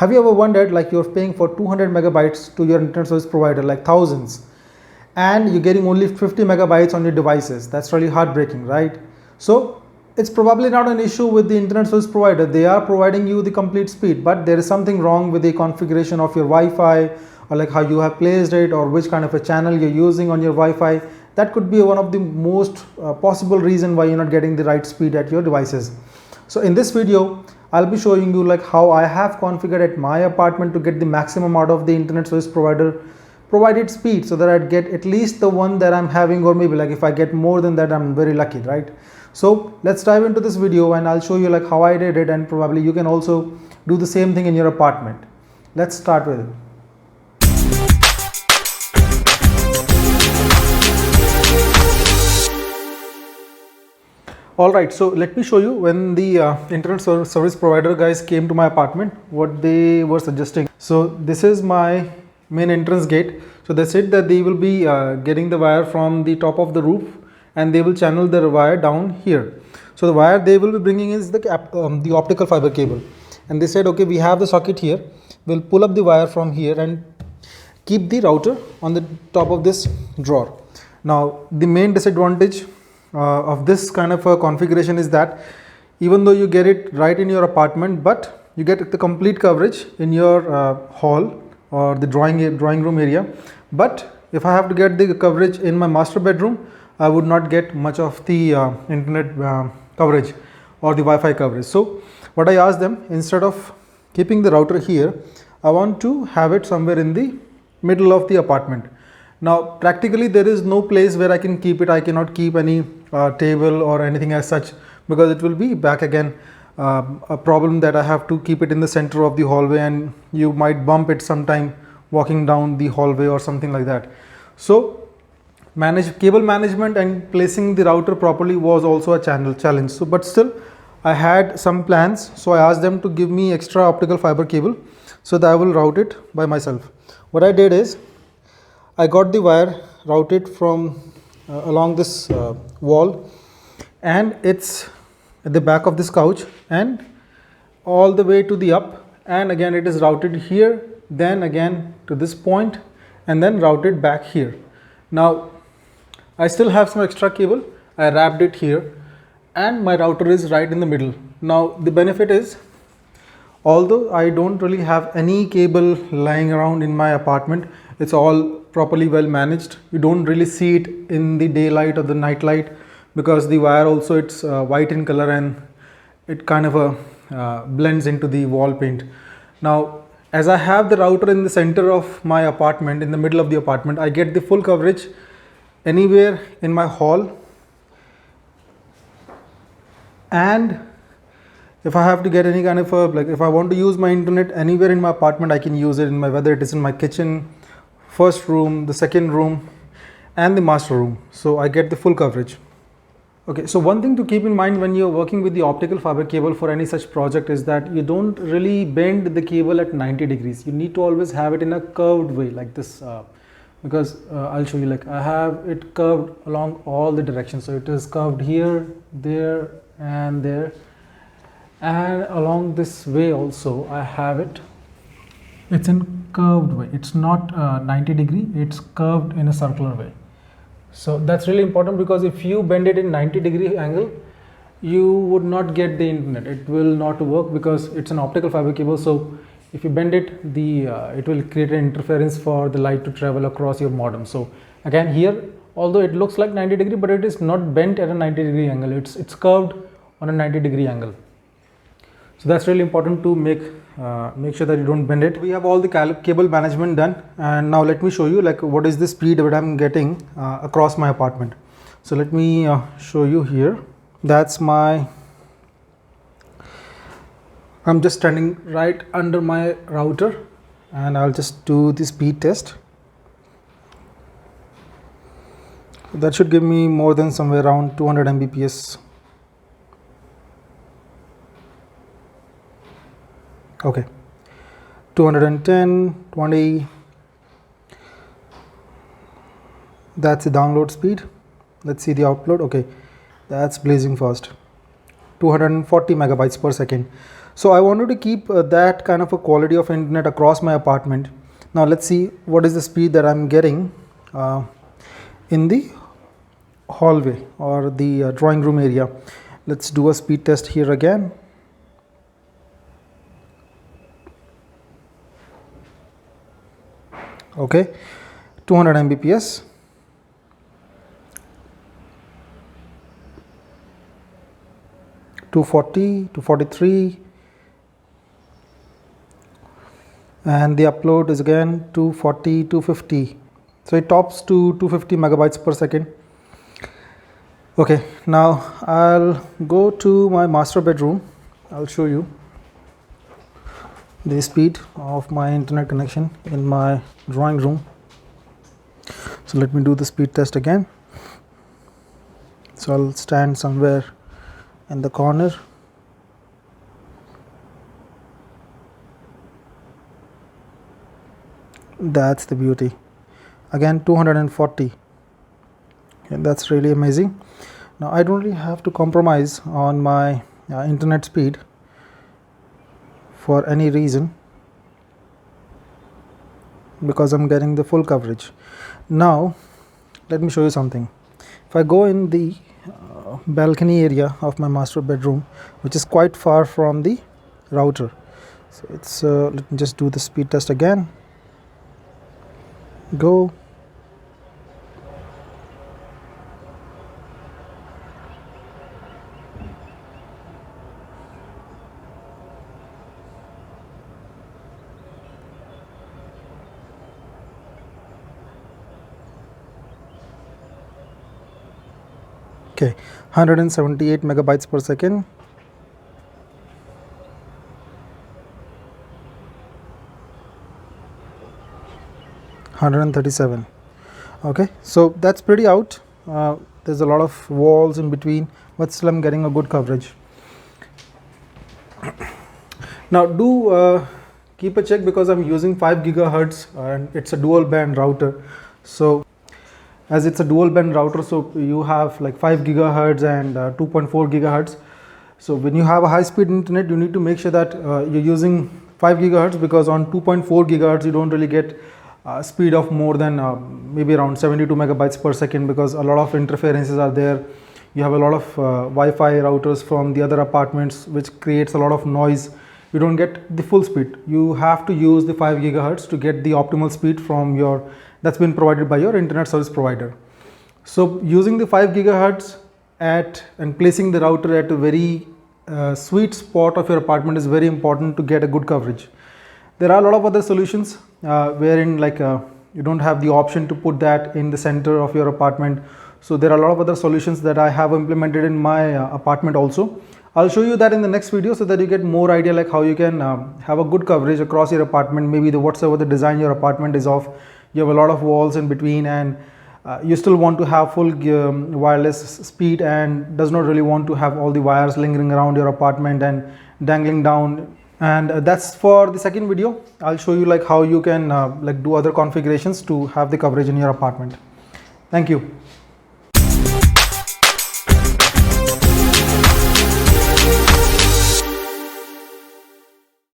Have you ever wondered, like, you're paying for 200 megabytes to your internet service provider, like thousands, and you're getting only 50 megabytes on your devices? That's really heartbreaking, right? So it's probably not an issue with the internet service provider. They are providing you the complete speed, but there is something wrong with the configuration of your Wi-Fi, or like how you have placed it, or which kind of a channel you're using on your Wi-Fi. That could be one of the most possible reason why you're not getting the right speed at your devices. So in this video, I'll be showing you like how I have configured at my apartment to get the maximum out of the internet service provider provided speed, so that I'd get at least the one that I'm having, or maybe like if I get more than that, I'm very lucky, right? So let's dive into this video and I'll show you like how I did it, and probably you can also do the same thing in your apartment. Let's start with it. Alright, so let me show you when the internet service provider guys came to my apartment, what they were suggesting. So this is my main entrance gate. So they said that they will be getting the wire from the top of the roof, and they will channel the wire down here. So the wire they will be bringing is the optical fiber cable, and they said, okay, we have the socket here, we'll pull up the wire from here and keep the router on the top of this drawer. Now the main disadvantage of this kind of a configuration is that even though you get it right in your apartment, but you get the complete coverage in your hall or the drawing room area. But if I have to get the coverage in my master bedroom, I would not get much of the internet coverage or the Wi-Fi coverage. So what I asked them, instead of keeping the router here, I want to have it somewhere in the middle of the apartment. Now practically there is no place where I can keep it. I cannot keep any table or anything as such, because it will be back again a problem that I have to keep it in the center of the hallway, and you might bump it sometime walking down the hallway or something like that. So cable management and placing the router properly was also a challenge. So but still I had some plans, so I asked them to give me extra optical fiber cable so that I will route it by myself. What I did is I got the wire routed from along this wall, and it's at the back of this couch and all the way to the up, and again it is routed here, then again to this point, and then routed back here. Now I still have some extra cable. I wrapped it here, and my router is right in the middle. Now the benefit is, although I don't really have any cable lying around in my apartment, it's all properly well managed. You don't really see it in the daylight or the night light, because the wire also it's white in color, and it kind of blends into the wall paint. Now as I have the router in the center of my apartment, in the middle of the apartment, I get the full coverage anywhere in my hall, and if I have to get any kind of like if I want to use my internet anywhere in my apartment, I can use it in my, whether it is in my kitchen, first room, the second room, and the master room. So I get the full coverage. Okay, so one thing to keep in mind when you're working with the optical fiber cable for any such project is that you don't really bend the cable at 90 degrees. You need to always have it in a curved way like this, because I'll show you, like I have it curved along all the directions. So it is curved here, there, and there, and along this way also I have it. It's in curved way. It's not 90 degree, it's curved in a circular way. So that's really important, because if you bend it in 90 degree angle, you would not get the internet. It will not work because it's an optical fiber cable. So if you bend it, it will create an interference for the light to travel across your modem. So again here, although it looks like 90 degree, but it is not bent at a 90 degree angle. It's curved on a 90 degree angle. So that's really important to make sure that you don't bend it. We have all the cable management done, and now let me show you like what is the speed that I'm getting across my apartment. So let me show you here. That's I'm just standing right under my router, and I'll just do the speed test. That should give me more than somewhere around 200 Mbps. Okay, 210, 20, that's the download speed. Let's see the upload. Okay, that's blazing fast, 240 megabytes per second. So I wanted to keep that kind of a quality of internet across my apartment. Now let's see what is the speed that I'm getting in the hallway or the drawing room area. Let's do a speed test here again. Okay, 200 Mbps. $240, $243, and the upload is again $240, $250. So it tops to 250 megabytes per second. Okay, now I'll go to my master bedroom. I'll show you the speed of my internet connection in my drawing room. So let me do the speed test again. So I'll stand somewhere in the corner. That's the beauty. Again 240. And that's really amazing. Now I don't really have to compromise on my internet speed for any reason, because I'm getting the full coverage. Now let me show you something. If I go in the balcony area of my master bedroom, which is quite far from the router, so it's let me just do the speed test again. Go. Okay, 178 megabytes per second. $137. Okay, so that's pretty out. There's a lot of walls in between, but still I'm getting a good coverage. Now do keep a check, because I'm using 5 gigahertz and it's a dual band router. So as it's a dual band router, so you have like 5 gigahertz and 2.4 gigahertz. So when you have a high speed internet, you need to make sure that you're using 5 gigahertz, because on 2.4 gigahertz you don't really get speed of more than maybe around 72 megabytes per second, because a lot of interferences are there. You have a lot of Wi-Fi routers from the other apartments, which creates a lot of noise. You don't get the full speed. You have to use the 5 gigahertz to get the optimal speed from your that's been provided by your internet service provider. So using the 5 gigahertz and placing the router at a very sweet spot of your apartment is very important to get a good coverage. There are a lot of other solutions wherein you don't have the option to put that in the center of your apartment. So there are a lot of other solutions that I have implemented in my apartment also. I'll show you that in the next video, so that you get more idea like how you can have a good coverage across your apartment. Maybe whatsoever the design your apartment is of, you have a lot of walls in between, and you still want to have full wireless speed and does not really want to have all the wires lingering around your apartment and dangling down. And that's for the second video. I'll show you like how you can do other configurations to have the coverage in your apartment. Thank you.